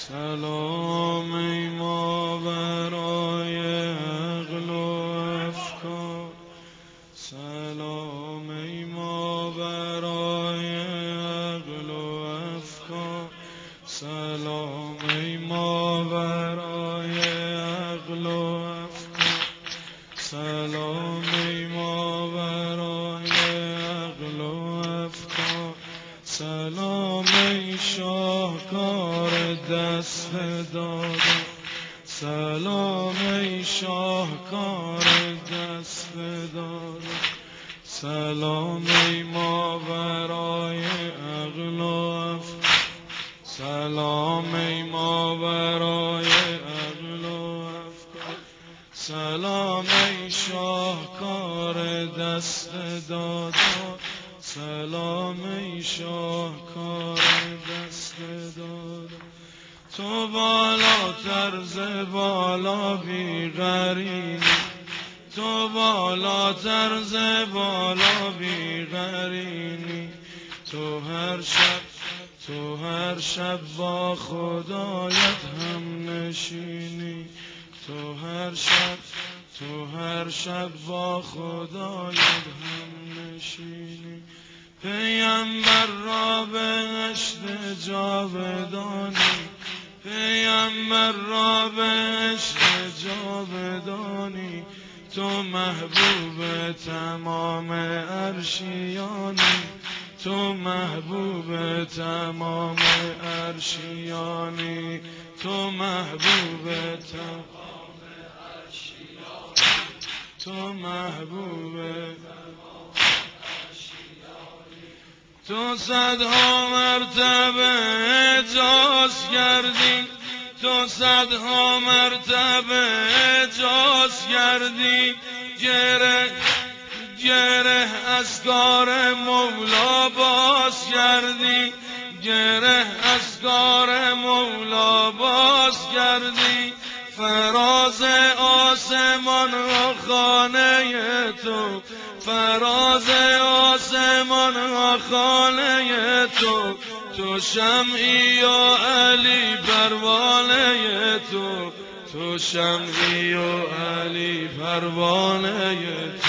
سلام ای ماورای عقل و افکار، سلام ای ماورای عقل و افکار، سلام ای ماورای عقل و افکار، سلام ای ماورای عقل و افکار، سلام ای شاهکار دست داده، سلام ای شاهکار دست داده، سلام ای ماورای عقل و افکار، سلام ای ماورای عقل و افکار، سلام ای شاهکار دست داده، سلام ای شاهکار دست داده. تو بالاتر ز بالا بی‌قرینی، تو بالاتر ز بالا بی‌قرینی، تو هر شب با خدایت هم نشینی، تو هر شب با خدایت هم نشینی. پیامبر را بهشت جاودانی، پیامبر را بهشت جاودانی، تو محبوب تمام عرشیانی، تو محبوب تمام عرشیانی، تو محبوب تمام عرشیانی، تو محبوب تو صدها مرتبه اعجاز کردی، تو صدها مرتبه اعجاز کردی، گره از کار مولا باز کردی، گره از کار مولا باز کردی. فراز آسمان و خانه تو، فراز آسمان و خانه تو، تو شمعی و علی پروانه تو، تو شمعی و علی پروانه تو.